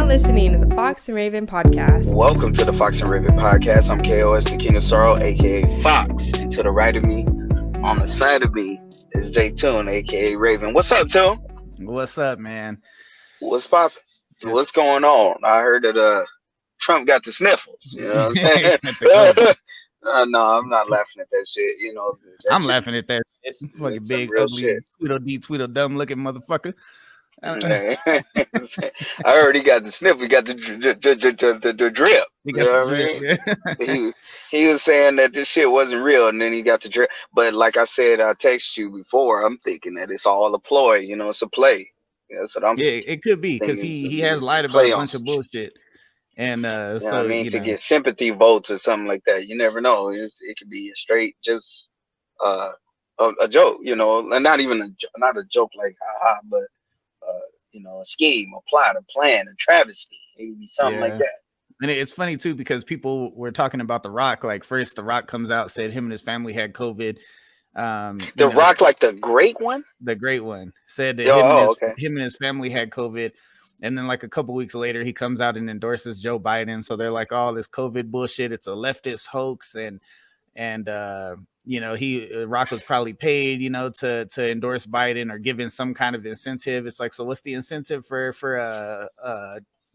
listening to the Fox and Raven podcast. Welcome to the Fox and Raven podcast. I'm KOS the King of Sorrow, aka Fox. And to the right of me, on the side of me, is J Toon, aka Raven. What's up, Toon? What's up, man? What's poppin'? What's going on? I heard that Trump got the sniffles. You know what I'm saying? No, I'm not laughing at that shit. You know, I'm laughing at that. It's fucking big, ugly, Tweedledum looking motherfucker. I already got the sniff. We got the drip. You know what I mean? He was saying that this shit wasn't real, and then he got the drip. But like I said, I texted you before. I'm thinking that it's all a ploy. You know, it's a play. That's what I'm. Yeah, it could be because he has lied about a bunch of bullshit, and so I mean, to get sympathy votes or something like that. You never know. It could be a straight just a joke. You know, and not even not a joke like haha, but. You know, a scheme, a plot, a plan, a travesty. It would be something like that. And it's funny too because people were talking about The Rock. Like first, The Rock comes out, said him and his family had COVID. The Rock, like the great one, said that him and his family had COVID. And then like a couple weeks later, he comes out and endorses Joe Biden. So they're like, "Oh, this COVID bullshit. It's a leftist hoax." And you know, Rock was probably paid, you know, to endorse Biden or given some kind of incentive. It's like, so what's the incentive for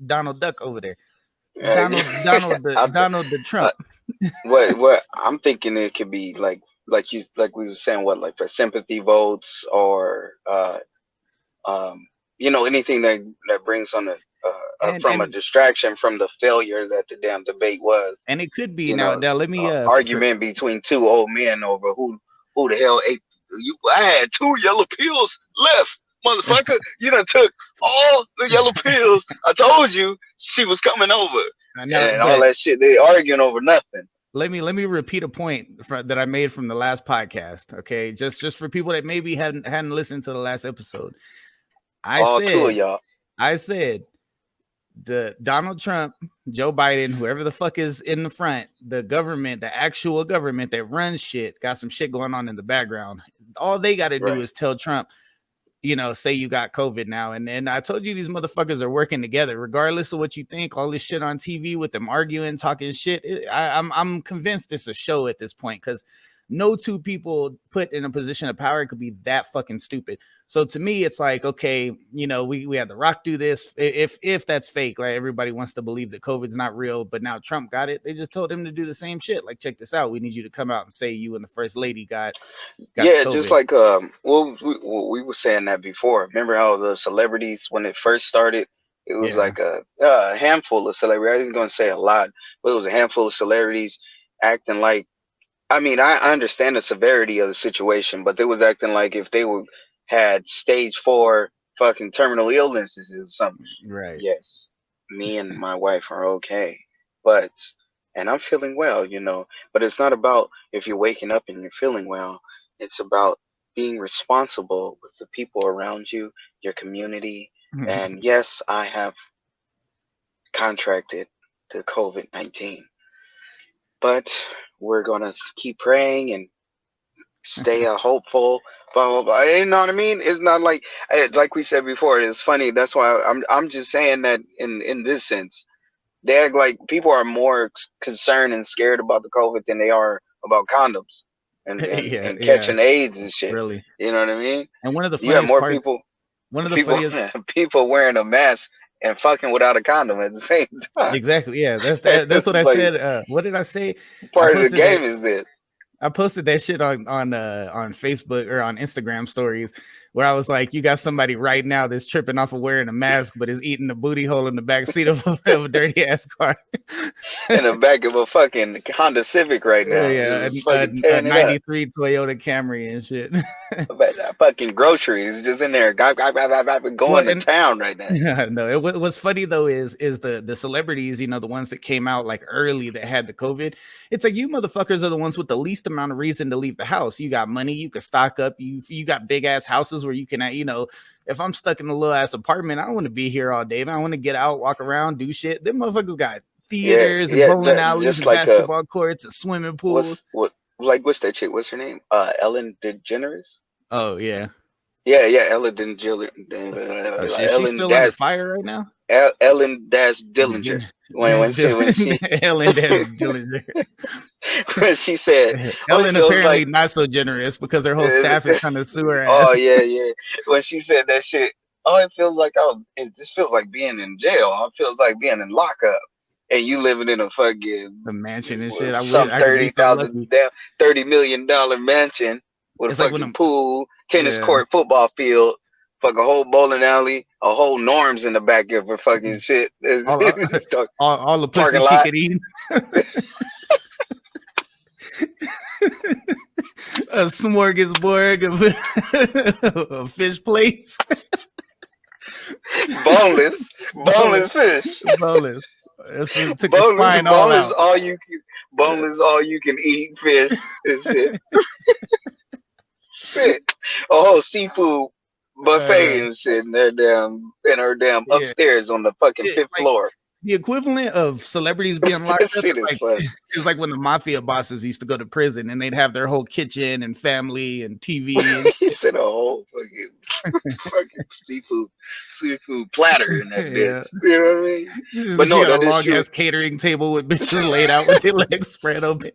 Donald Duck over there? Donald the Trump. What I'm thinking it could be like we were saying, what, like for sympathy votes or you know, anything that brings on a distraction from the failure that the damn debate was. And it could be now let me argument between two old men over who the hell ate you. I had 2 yellow pills left, motherfucker. You done took all the yellow pills. I told you she was coming over. I know, and all that shit. They arguing over nothing. Let me repeat a point that I made from the last podcast. Okay, just for people that maybe hadn't listened to the last episode. Two of y'all. I said the Donald Trump, Joe Biden, whoever the fuck is in the front, the government, the actual government that runs shit, got some shit going on in the background. All they got to do is tell Trump, you know, say you got COVID now. And I told you these motherfuckers are working together, regardless of what you think. All this shit on TV with them arguing, talking shit. I'm convinced it's a show at this point because no two people put in a position of power could be that fucking stupid. So to me, it's like, okay, you know, we had The Rock do this. If that's fake, like everybody wants to believe that COVID's not real, but now Trump got it. They just told him to do the same shit. Like, check this out. We need you to come out and say you and the first lady got COVID. Just like we were saying that before. Remember how the celebrities, when it first started, it was like a handful of celebrities. I wasn't going to say a lot, but it was a handful of celebrities acting like. I mean, I understand the severity of the situation, but they was acting like if they had stage 4 fucking terminal illnesses or something. Right. Yes. Me and my wife are okay. And I'm feeling well, you know. But it's not about if you're waking up and you're feeling well. It's about being responsible with the people around you, your community. Mm-hmm. And yes, I have contracted the COVID-19. But we're gonna keep praying and stay hopeful. Blah, blah, blah. You know what I mean? It's not like we said before. It's funny. That's why I'm just saying that in this sense, they act like people are more concerned and scared about the COVID than they are about condoms and catching AIDS and shit. Really? You know what I mean? And one of the funniest people wearing a mask and fucking without a condom at the same time. Exactly. Yeah, that's what I said. What did I say? Part of the game is this. I posted that shit on Facebook or on Instagram stories where I was like, you got somebody right now that's tripping off of wearing a mask, but is eating a booty hole in the back seat of a dirty ass car. In the back of a fucking Honda Civic right now. Yeah, a 93 Toyota Camry and shit. Fucking groceries just in there. Going to town right now. Yeah, no, what's funny though is the celebrities, you know, the ones that came out like early that had the COVID. It's like you motherfuckers are the ones with the least amount of reason to leave the house. You got money, you can stock up, you got big ass houses where you can, you know, if I'm stuck in a little ass apartment, I don't want to be here all day, man. I want to get out, walk around, do shit. Them motherfuckers got theaters and bowling alleys and like basketball courts and swimming pools. What's that chick? What's her name? Ellen DeGeneres. Oh yeah. Yeah, yeah, Ellen Dillinger. Oh shit, she's Ellen still under Dash fire right now. Ellen Dash Dillinger. When she Ellen Dillinger. when she said, "Oh, it Ellen feels apparently like." not so generous because her whole staff is trying to sue her Oh ass. yeah, yeah. When she said that shit, oh, it feels like this feels like being in jail. It feels like being in lockup, and you living in a fucking The mansion and shit. I wish some I could be so lucky. $30 million mansion with a It's like when fucking I'm, pool, tennis yeah, court, football field, fucking whole bowling alley, a whole Norms in the back of her fucking shit. all all the pussy Parking she lot. could eat. A smorgasbord of fish plates. Boneless, Boneless, boneless fish. boneless. Took the spine all Boneless, out. all you can eat fish and shit. Shit. A whole seafood buffet Uh, and shit in her damn yeah, upstairs on the fucking it, fifth like floor. the equivalent of celebrities being locked That up shit is funny. is like when the mafia bosses used to go to prison and they'd have their whole kitchen and family and TV and He said a whole fucking seafood platter in that bitch. yeah. You know what I mean? But She no, got a that is long true. ass catering table with bitches laid out with their legs spread open.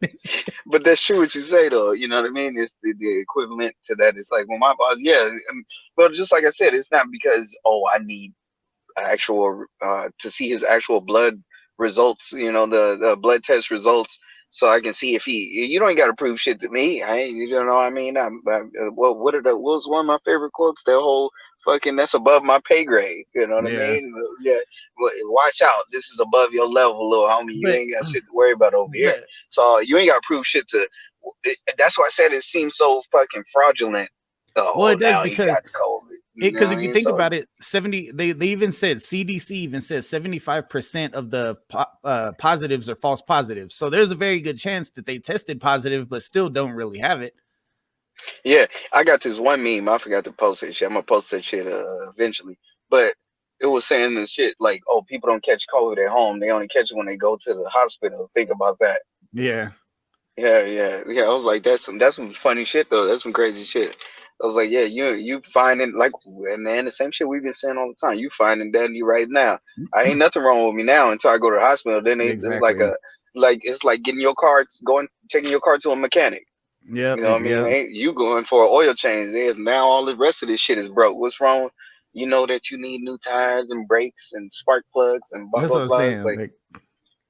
But that's true what you say though. You know what I mean? It's the equivalent to that. It's like, well, my boss, yeah. Well, just like I said, it's not because I need actual to see his actual blood results, the blood test results, so I can see if you don't got to prove shit to me. You know what I mean? What was one of my favorite quotes? The whole fucking that's above my pay grade. You know what I Yeah, mean? Yeah. Watch out. This is above your level, little homie. You but ain't got shit to worry about over here. but So you ain't got to prove shit to. That's why I said it seems so fucking fraudulent. well, Oh, it does now he because got COVID. You know because what I if you mean? think So about it, 70 they even said CDC even says 75% of the positives are false positives. So there's a very good chance that they tested positive but still don't really have it. yeah, I got this one meme. I forgot to post that shit. I'm gonna post that shit eventually. But it was saying this shit like, oh, people don't catch COVID at home. They only catch it when they go to the hospital. Think about that. Yeah. Yeah, yeah, yeah. I was like, that's some funny shit though. That's some crazy shit. I was like, yeah, you finding like, and man, the same shit we've been saying all the time. You finding Danny right now. I ain't nothing wrong with me now until I go to the hospital. Then it's like Exactly. it's like getting your car, taking your car to a mechanic. You Yep. know what I mean? Yep. Ain't you going for an oil change? There's now all the rest of this shit is broke. What's wrong? You know that you need new tires and brakes and spark plugs and blah That's blah what I'm blah. It's saying. like Like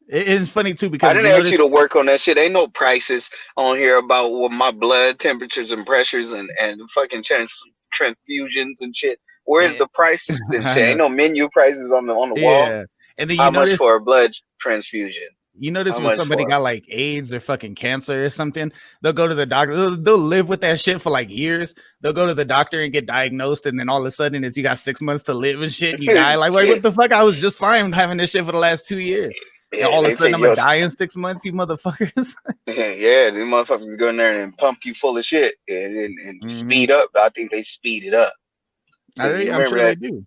it's funny too I because didn't ask you to work on that shit. Ain't no prices on here about what my blood temperatures and pressures and fucking transfusions and shit. Where's eh, the prices and I shit? Ain't know. no menu prices on the wall. Yeah. And then How much for a blood transfusion? you notice How when much somebody for? got like AIDS or fucking cancer or something, they'll go to the doctor. They'll live with that shit for like years. They'll go to the doctor and get diagnosed, and then all of a sudden, it's you got 6 months to live and shit, and you die. Like, wait, what Shit. the fuck? I was just fine having this shit for the last 2 years, and Yeah, all of they a sudden, take I'm gonna your die in 6 months, you motherfuckers. yeah, these motherfuckers go in there and pump you full of shit and Hmm. speed up. I think they speed it up because you I'm remember sure they that. do.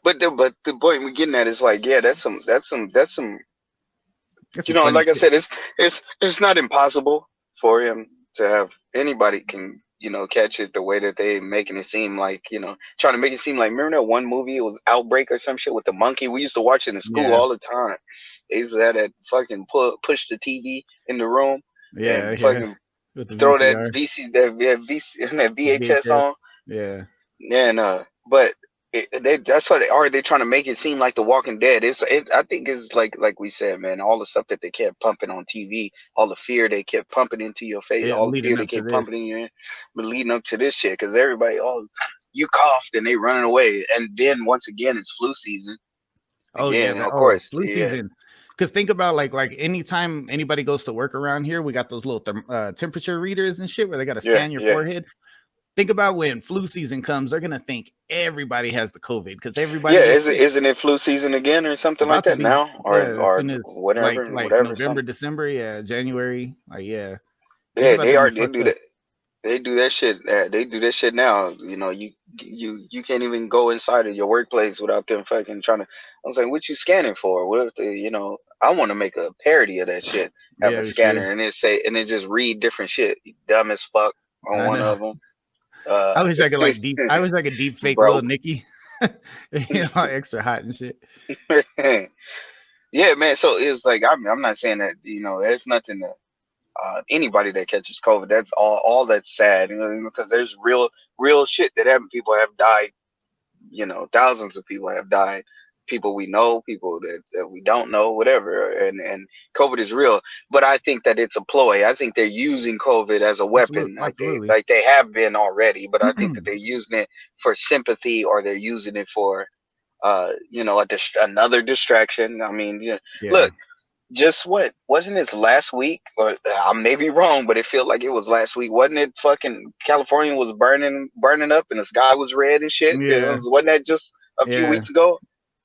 But the point we're getting at is like, yeah, that's some. That's some funny Like I shit. said, it's not impossible for him to have anybody can catch it the way that they making it seem like trying to make it seem like remember that one movie it was Outbreak or some shit with the monkey we used to watch it in school Yeah, all the time. They used to have that fucking push the TV in the room yeah, and yeah. fucking With the throw that VCR, that the VHS VHS. on. Yeah, And but that's what they trying to make it seem like The Walking Dead. I think it's like we said, man. All the stuff that they kept pumping on TV, all the fear they kept pumping into your face, yeah. all the fear Leading they up to kept this. pumping in your ear, but leading up to this shit, because everybody, you coughed and they running away, and then once again it's flu season Oh yeah, again. Of oh course, flu yeah, season. Because think about like anytime anybody goes to work around here, we got those little temperature readers and shit where they got to yeah, scan your yeah, forehead. Think about when flu season comes, they're gonna think everybody has the COVID because yeah. everybody gets sick. Isn't it flu season again or something like About to that be, now, or yeah, as or soon as whatever, like whatever. November, Something. December, yeah, January, like yeah, it's Yeah, about to be they fucked do up. that. They do that shit. They do that shit now. You can't even go inside of your workplace without them fucking trying to. I was like, what you scanning for? What if I want to make a parody of that shit. Have Yeah, a we should. scanner and it just read different shit. You dumb as fuck on I one know. of them. I wish I could I wish I could deep fake little broke. Nikki. Extra hot and shit. Yeah, man. So it's like I'm not saying that there's nothing that anybody that catches COVID, that's all that's sad, because there's real shit that happened. People have died, thousands of people have died. People we know, people that we don't know, whatever. And COVID is real, but I think that it's a ploy. I think they're using COVID as a weapon, Absolutely. like they have been already. But I think that they're using it for sympathy, or they're using it for another distraction. I mean, look, just wasn't this last week, or I may be wrong, but it felt like it was last week. Wasn't it? Fucking California was burning up and the sky was red and shit. Yeah. Wasn't that just a few weeks ago?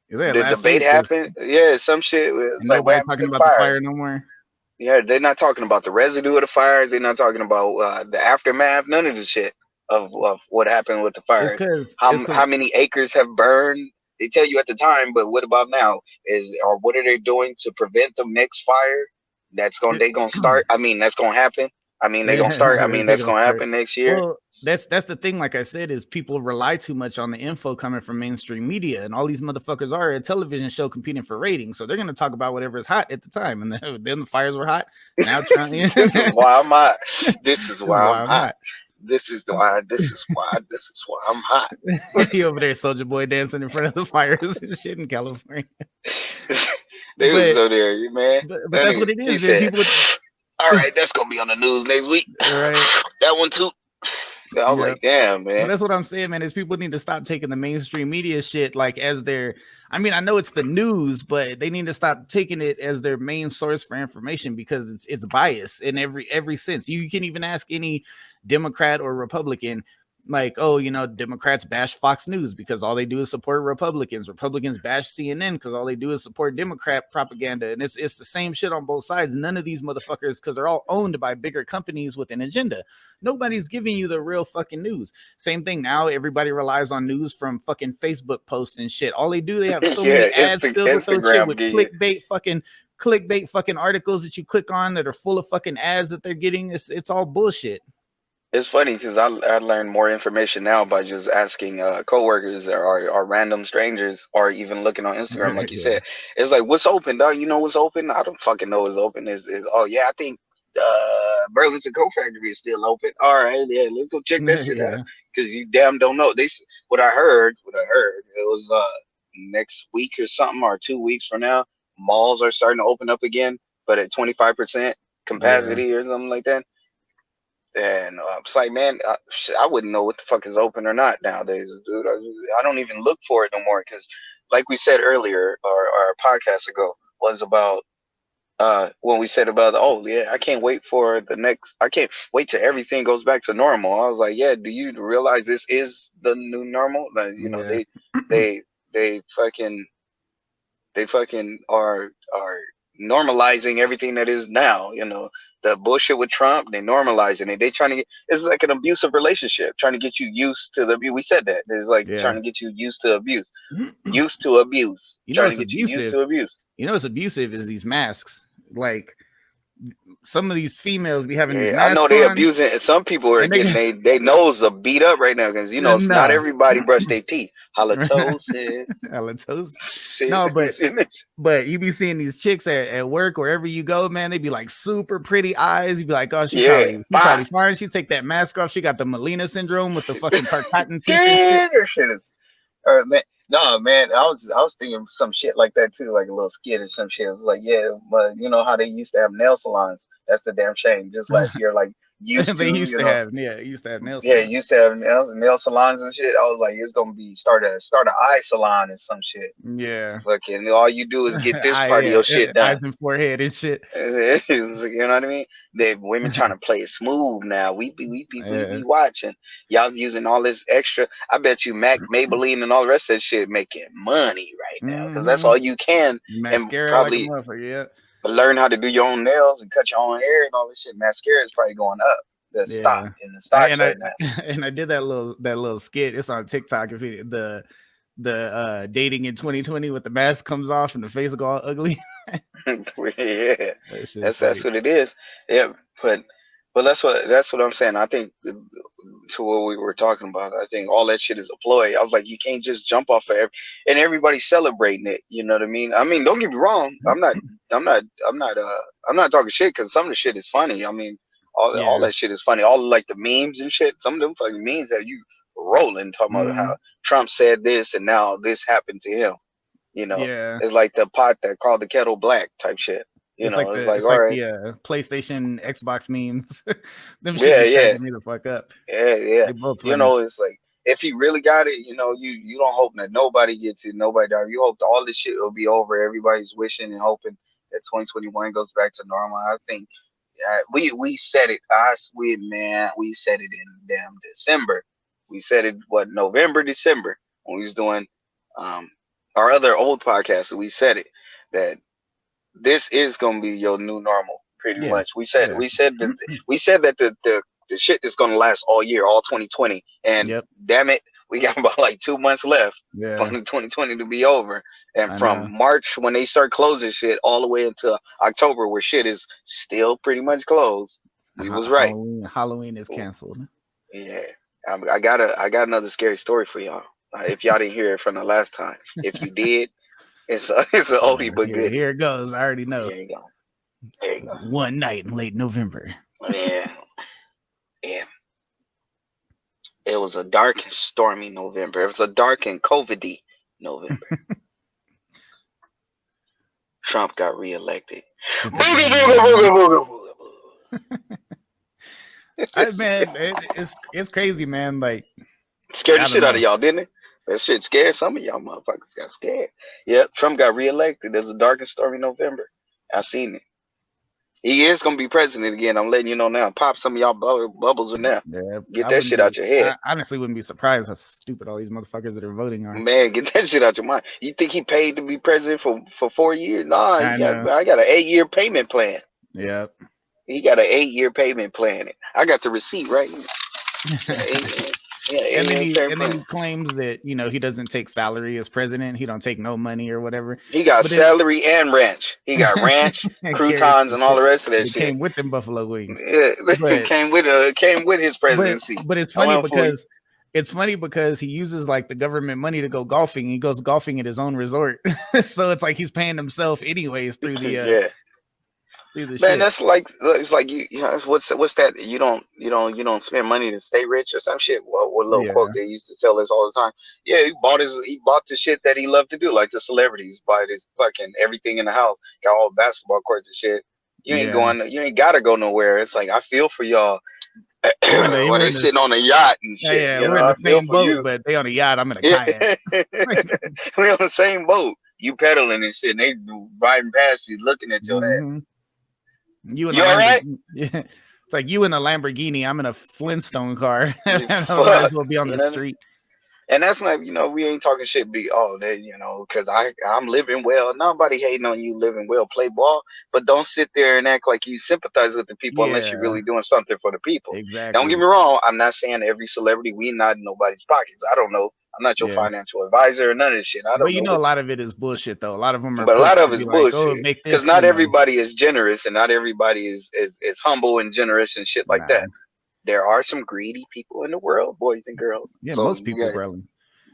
The debate happened. Yeah, some shit. It's like, what nobody happened talking to the about fire? the fire no more. Yeah, they're not talking about the residue of the fires. They're not talking about the aftermath. None of the shit of what happened with the fires. How many acres have burned? They tell you at the time, but what about now? Or what are they doing to prevent the next fire? They gonna start. I mean, that's gonna happen. I mean, they're gonna start. I mean, that's gonna happen next year. Well, that's the thing. Like I said, is people rely too much on the info coming from mainstream media, and all these motherfuckers are a television show competing for ratings, so they're gonna talk about whatever is hot at the time. And then the fires were hot. Now Trump. This is why I'm hot. This is why I'm hot. This is why I'm hot. He over there, Soldier Boy, dancing in front of the fires and shit in California. They was so there, man. But that's what it is. Said, people... All right, that's gonna be on the news next week. Right. That one too. I was like, damn, man. Well, that's what I'm saying, man, is people need to stop taking the mainstream media shit like as their, I mean, I know it's the news, but they need to stop taking it as their main source for information, because it's bias in every sense. You can even ask any Democrat or Republican, like, oh, Democrats bash Fox News because all they do is support Republicans. Republicans bash CNN because all they do is support Democrat propaganda. And it's the same shit on both sides. None of these motherfuckers, because they're all owned by bigger companies with an agenda. Nobody's giving you the real fucking news. Same thing now. Everybody relies on news from fucking Facebook posts and shit. All they do, they have so many ads filled with those shit with clickbait fucking articles that you click on that are full of fucking ads that they're getting. It's all bullshit. It's funny because I learn more information now by just asking coworkers or random strangers, or even looking on Instagram, like you said. It's like, what's open, dog? You know what's open? I don't fucking know what's open. Oh yeah, I think Burlington Coat Factory is still open. All right, yeah, let's go check that shit out, because you damn don't know. What I heard, it was next week or something, or 2 weeks from now, malls are starting to open up again, but at 25% capacity or something like that. And it's like, man, I wouldn't know what the fuck is open or not nowadays, dude. I don't even look for it no more, because, like we said earlier, our podcast ago was about when we said about, oh yeah, I can't wait till everything goes back to normal. I was like, yeah, do you realize this is the new normal? They fucking are normalizing everything that is now. The bullshit with Trump, they normalizing it. They trying to it's like an abusive relationship, trying to get you used to we said that. It's like trying to get you used to abuse. Used to abuse. Trying to get you used to abuse. What's abusive is these masks. Like, some of these females be having these masks I know they abusing, and some people are getting they nose are beat up right now, because not everybody brush their teeth. Halitosis. No, but you be seeing these chicks at work, wherever you go, man. They be like super pretty eyes. You be like, oh, she probably fine. She take that mask off. She got the Melina syndrome with the fucking tarcotton teeth and shit. Man. No, man, I was thinking some shit like that too, like a little skit or some shit. It was like, yeah, but you know how they used to have nail salons? That's the damn shame. Just last year, like used to have nail salons. Yeah, used to have nail salons and shit. I was like, it's gonna be start an eye salon and some shit. Yeah, fucking all you do is get this part of your shit done. Eyes and forehead and shit. You know what I mean? Women trying to play it smooth now. We be watching. Y'all using all this extra. I bet you Maybelline and all the rest of that shit making money right now, because that's all you can. Mascara, and probably learn how to do your own nails and cut your own hair and all this shit. Mascara is probably going up. The stock in the stocks right now. And I did that little skit. It's on TikTok. If the dating in 2020 with the mask comes off and the face go all ugly. Yeah, that's what it is. Yeah, but But that's what I'm saying. I think to what we were talking about, I think all that shit is a ploy. I was like, you can't just jump off of and everybody's celebrating it. You know what I mean? I mean, don't get me wrong. I'm not talking shit because some of the shit is funny. I mean, all Yeah. that shit is funny. All like the memes and shit. Some of them fucking memes that you rolling talking about how Trump said this and now this happened to him. You know, Yeah. it's like the pot that called the kettle black type shit. You know, it's like all right. the PlayStation Xbox memes. Them shit Yeah, be yeah. cracking me the fuck up. Yeah. They both You funny. know, it's like if he really got it, you don't hope that nobody gets it, nobody dies. You hope that all this shit will be over. Everybody's wishing and hoping that 2021 goes back to normal. I think we said it. We said it in damn December. We said it November, December when we was doing um our other old podcast. We said it that this is gonna be your new normal, pretty Yeah. much. We said that the shit is gonna last all year, all 2020, and Yep. damn it, we got about like 2 months left for Yeah. 2020 to be over. And I from know. March when they start closing shit all the way into October, where shit is still pretty much closed. We was right. Halloween is canceled. Yeah, I got another scary story for y'all. If y'all didn't hear it from the last time, if you did, it's an oldie but goodie. Here it goes. I already know. Here you go. There you go. One night in late November. Yeah. It was a dark and stormy November. It was a dark and COVID-y November. Trump got reelected. Man, it's crazy, man. Like, scared the shit out of y'all, didn't it? That shit scared some of y'all motherfuckers. Got scared. Yep, Trump got reelected. There's a dark and stormy November. I seen it. He is gonna be president again. I'm letting you know now. Pop some of y'all bubbles in there. Yeah, get that shit out your head. I honestly wouldn't be surprised how stupid all these motherfuckers that are voting are. Man, get that shit out your mind. You think he paid to be president for 4 years? Nah, I got an 8-year payment plan. Yep. He got an 8-year payment plan. I got the receipt right here. And then he claims that he doesn't take salary as president. He don't take no money or whatever. He got salary and ranch. He got ranch, croutons, and all the rest of that shit. Came with them buffalo wings. Yeah, came with his presidency. But it's funny because he uses like the government money to go golfing. He goes golfing at his own resort, so it's like he's paying himself anyways through the Man, shit. that's like it's like what's that? You don't spend money to stay rich or some shit. What little quote they used to tell us all the time. Yeah, he bought the shit that he loved to do, like the celebrities buy this fucking everything in the house, got all basketball courts and shit. You ain't gotta go nowhere. It's like I feel for y'all. When they sitting on a yacht and shit. Yeah, we're in the same boat, but they on a yacht. I'm in a kayak. We're on the same boat. You pedaling and shit, and they riding past you, looking at your head. You all right? Yeah. It's like you in a Lamborghini. I'm in a Flintstone car. I might as well be on the street. And that's not, we ain't talking shit. Because I'm living well. Nobody hating on you living well. Play ball, but don't sit there and act like you sympathize with the people unless you're really doing something for the people. Exactly. Don't get me wrong. I'm not saying every celebrity. We not in nobody's pockets. I don't know. I'm not your financial advisor or none of this shit. I don't know. A lot of it is bullshit, though. A lot of them are. But a lot of it's bullshit. Because not everybody is generous, and not everybody is humble and generous and shit like that. There are some greedy people in the world, boys and girls. Yeah, so most people, probably.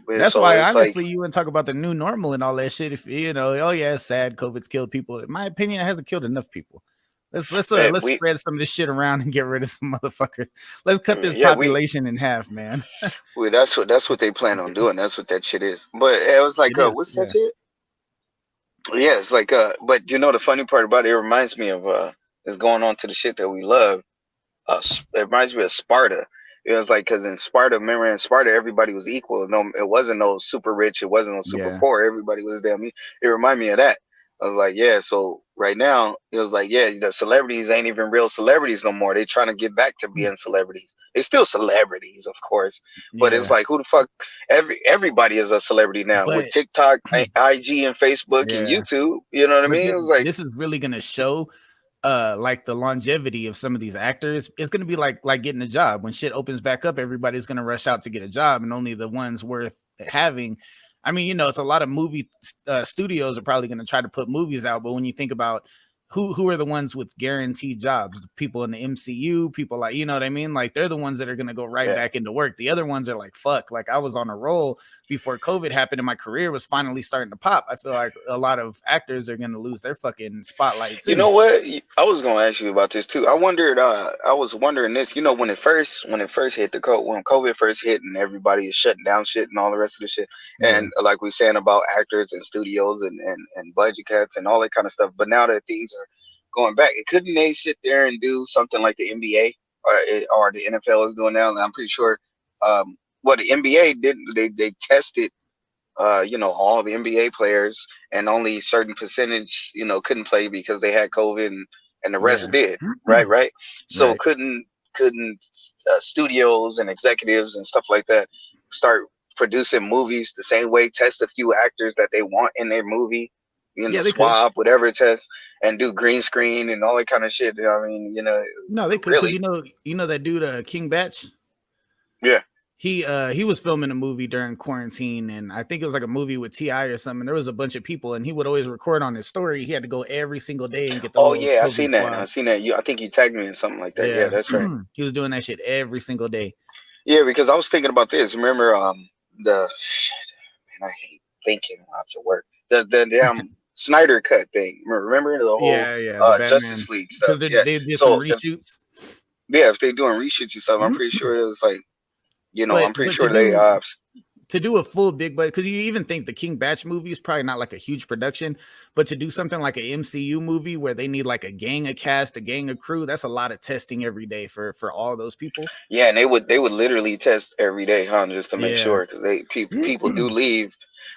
That's why, honestly, you wouldn't talk about the new normal and all that shit. If it's sad, COVID's killed people. In my opinion, it hasn't killed enough people. Let's spread some of this shit around and get rid of some motherfuckers. Let's cut this population in half, man. Well, that's what they plan on doing. That's what that shit is. But it was like, what's that shit? Yeah, it's like, but the funny part about it reminds me of is going on to the shit that we love. It reminds me of Sparta. It was like, because in Sparta, remember in Sparta, everybody was equal. No, it wasn't no super rich. It wasn't no super poor. Everybody was damn. It reminded me of that. I was like, yeah. So right now, it was like, yeah, the celebrities ain't even real celebrities no more. They trying to get back to being celebrities. They still celebrities, of course, but it's like, who the fuck? Everybody is a celebrity now with TikTok, IG, and Facebook, and YouTube. You know what I mean? It was like, this is really gonna show. Like the longevity of some of these actors, it's gonna be like getting a job. When shit opens back up, everybody's gonna rush out to get a job, and only the ones worth having. I mean, it's a lot of movie studios are probably gonna try to put movies out, but when you think about who are the ones with guaranteed jobs? People in the MCU, people like, you know what I mean? Like they're the ones that are gonna go right back into work. The other ones are like, fuck, like I was on a roll before COVID happened and my career was finally starting to pop. I feel like a lot of actors are gonna lose their fucking spotlight too. You know what? I was gonna ask you about this too. I wondered. I was wondering this. You know, when it first hit when COVID first hit and everybody is shutting down shit and all the rest of the shit, and like we saying about actors and studios and budget cuts and all that kind of stuff. But now that things are going back, couldn't they sit there and do something like the NBA or the NFL is doing now? And I'm pretty sure. What the NBA didn't. They tested all the NBA players, and only certain percentage, couldn't play because they had COVID, and the rest did. Right. So Right. couldn't studios and executives and stuff like that start producing movies the same way? Test a few actors that they want in their movie, they swap whatever test, and do green screen and all that kind of shit. I mean, no, they could, really. because you know that dude King Batch. Yeah. He was filming a movie during quarantine, and I think it was like a movie with T.I. or something. There was a bunch of people, and he would always record on his story. He had to go every single day and get the Oh little yeah, I COVID seen that. swab. I seen that. I think you tagged me in something like that. Yeah, that's right. He was doing that shit every single day. Yeah, because I was thinking about this. Remember, the man, I hate thinking after work. The damn Snyder cut thing. Remember the whole the Batman Justice League stuff. because Yeah. they did So some reshoots. if they're doing reshoots and stuff, I'm pretty sure it was like, I'm pretty sure they to do a full big budget, because you even think the King Batch movie is probably not like a huge production, but to do something like an MCU movie where they need like a gang of cast, a gang of crew, that's a lot of testing every day for all those people. Yeah, and they would literally test every day, huh, just to make sure, because people do leave.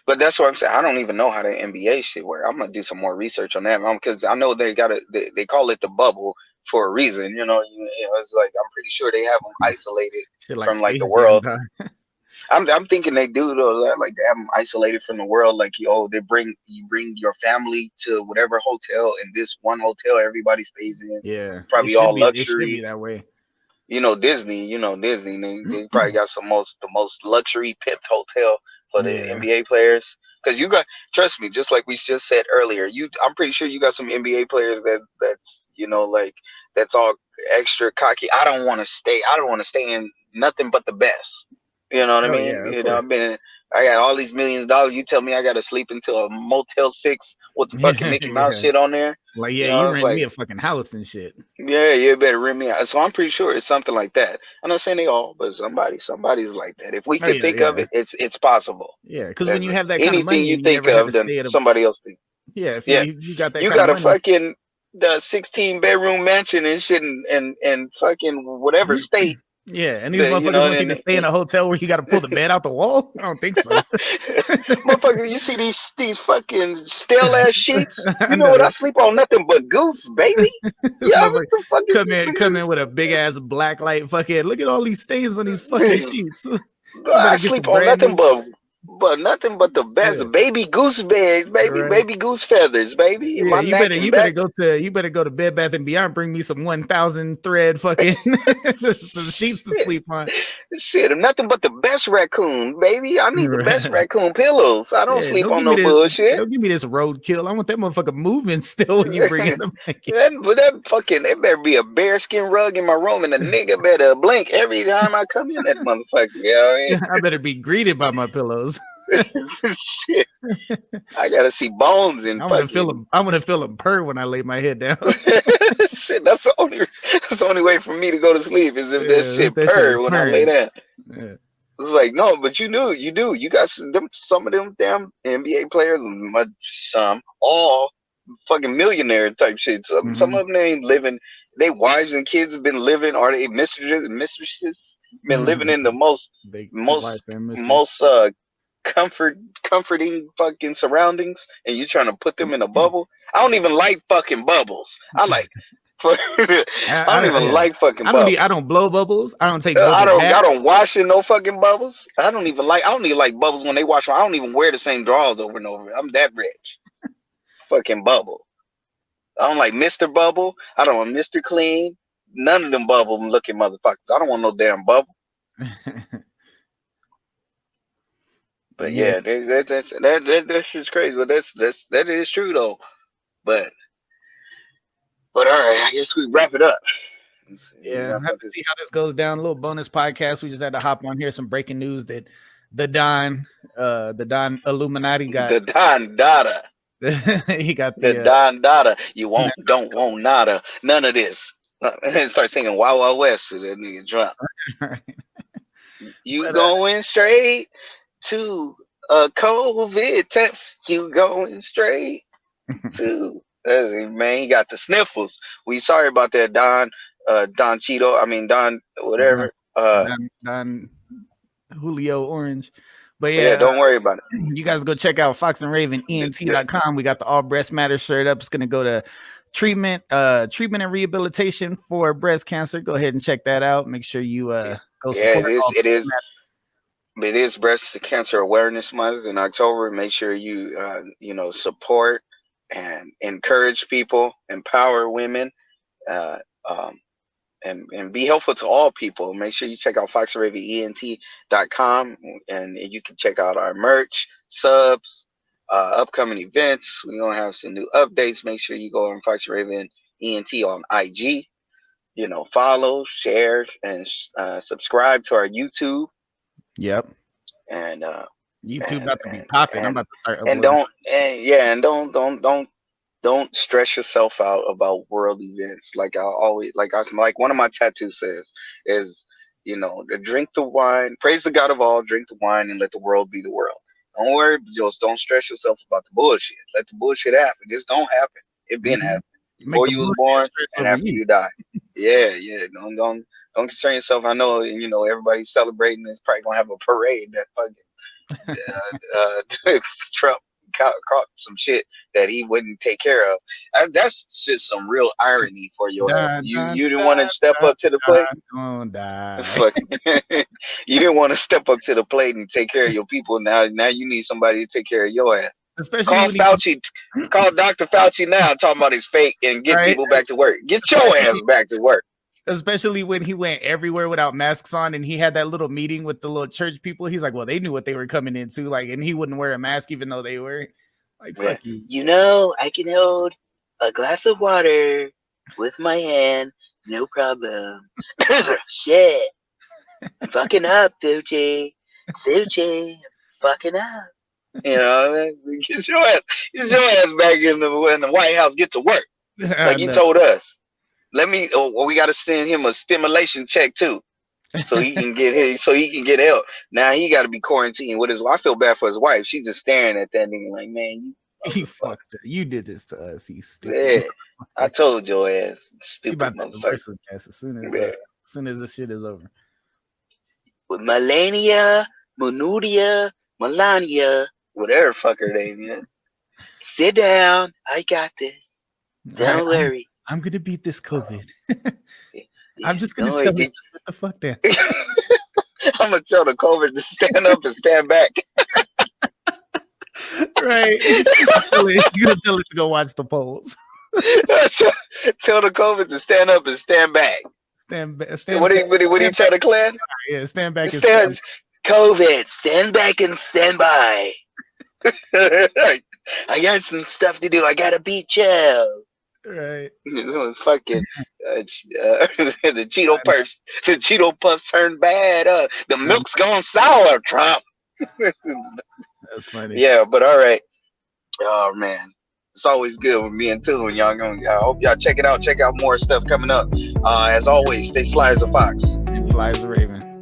But that's what I'm saying. I don't even know how the NBA shit work. I'm gonna do some more research on that, because I know they they call it the bubble for a reason. It's like I'm pretty sure they have them isolated from like the world. I'm thinking they do though, like they have them isolated from the world. Like you bring your family to whatever hotel, and this one hotel everybody stays in. Yeah, Probably all luxury. It should be that way. Disney. They probably got the most luxury pimped hotel for the NBA players. Because trust me, just like we just said earlier, I'm pretty sure you got some NBA players that's all extra cocky. I don't want to stay in nothing but the best. You know what I mean? Yeah, I got all these millions of dollars. You tell me I got to sleep into a Motel 6 with the fucking Mickey Mouse shit on there. Like, you rent me a fucking house and shit. Yeah, you better rent me out. So I'm pretty sure it's something like that. I'm not saying they all, but somebody's like that. If we could think of it, it's possible. Yeah, because when you have that kind anything of money, you think of, then somebody else thinks. Yeah, if you got that, you kind got of a money. fucking the 16-bedroom mansion and shit, and fucking whatever state. Yeah, and these motherfuckers want you to stay in a hotel where you got to pull the bed out the wall? I don't think so. Motherfucker, you see these fucking stale ass sheets? You know what? I sleep on nothing but goose, baby. Yeah, what the fuck come in with a big ass black light. Fucking look at all these stains on these fucking sheets. I sleep on nothing nothing but the best baby goose beds, baby goose feathers, baby. Yeah, you better go to Bed Bath and Beyond. Bring me some 1,000 thread fucking some sheets to sleep on. Shit, I'm nothing but the best raccoon, baby. I need the best raccoon pillows. I don't sleep on no bullshit. Don't give me this roadkill. I want that motherfucker moving still when you bring it up. That better be a bearskin rug in my room, and a nigga better blink every time I come in that motherfucker. You know what I mean? I better be greeted by my pillows. Shit. I gotta see bones and I want to feel them purr when I lay my head down. Shit, that's the only way for me to go to sleep is if that shit purr when I lay down. Yeah. It's like, no, but you do. You got some of them damn NBA players, some all fucking millionaire type shit. Some of them they ain't living. They wives and kids have been living, or they mistresses been living in the most comforting fucking surroundings, and you trying to put them in a bubble. I don't even like fucking bubbles. I like I don't even like fucking bubbles. I don't blow bubbles. I don't take I don't wash in no fucking bubbles. I don't even like bubbles when they wash. I don't even wear the same drawers over and over. I'm that rich. Fucking bubble. I don't like Mr. Bubble. I don't want Mr. Clean. None of them bubble looking motherfuckers. I don't want no damn bubble. But yeah, that's just crazy. But that is true though. But But all right, I guess we wrap it up. Yeah, I have to see how this goes down. A little bonus podcast. We just had to hop on here. Some breaking news that the Don Illuminati got the Don Dada. he got the Don Dada. You don't want nada, none of this. And start singing Wild Wild West to that nigga drunk. Right. You going straight to a COVID test? You going straight to man? He got the sniffles. We sorry about that, Don Cheeto. I mean Don whatever. Don Julio Orange. But yeah, don't worry about it. You guys go check out Fox and Raven ENT.com. We got the All Breast Matter shirt up. It's gonna go to treatment and rehabilitation for breast cancer. Go ahead and check that out. Make sure you go support it is breast cancer awareness month in October. Make sure you support and encourage people, empower women, and be helpful to all people. Make sure you check out foxravenent.com, and you can check out our merch, subs, upcoming events. We're gonna have some new updates. Make sure you go on Fox Raven ENT on IG. Follow, share, and subscribe to our YouTube. Yep. And YouTube about to be popping. I'm about to start uploading. Don't stress yourself out about world events. Like one of my tattoos says is, drink the wine, praise the God of all, drink the wine, and let the world be the world. Don't worry, just don't stress yourself about the bullshit. Let the bullshit happen. This don't happen. It been happening before you was born and after you die. Yeah. Don't concern yourself. I know, everybody's celebrating. It's probably gonna have a parade that fucking Trump caught some shit that he wouldn't take care of. That's just some real irony for your ass. You didn't want to step up to the plate. You didn't want to step up to the plate and take care of your people. Now you need somebody to take care of your ass. Especially call Dr. Fauci now, talking about his fake and get people back to work. Get your ass back to work. Especially when he went everywhere without masks on, and he had that little meeting with the little church people. He's like, well, they knew what they were coming into, and he wouldn't wear a mask even though they were. Fuck you. I can hold a glass of water with my hand, no problem. Shit. I'm fucking up, Fauci. Fauci, fucking up. Get your ass back in the White House. Get to work. Like he told us. We got to send him a stimulation check too, so he can get help. Now he got to be quarantined with his. I feel bad for his wife. She's just staring at that nigga like, man, you fucked up. You did this to us. You stupid. Yeah, I told your ass. Stupid. She about to divorce his ass as soon as this shit is over. With Melania, Melania, whatever fuck her name is. Sit down. I got this. Don't worry. I'm gonna beat this COVID. I'm just gonna tell you what the fuck down. I'm gonna tell the COVID to stand up and stand back. Right. You're gonna tell it to go watch the polls. Tell the COVID to stand up and stand back. Stand back. What do you tell the clan? Yeah, stand back and stand. COVID, stand back and stand by. I got some stuff to do. I gotta beat you. Right. Fucking the Cheeto Puffs. The Cheeto Puffs turned bad. The milk's gone sour, Trump. That's funny. Yeah, but all right. Oh man, it's always good with me and Tune. I hope y'all check it out. Check out more stuff coming up. As always, stay sly as a fox and fly as a raven.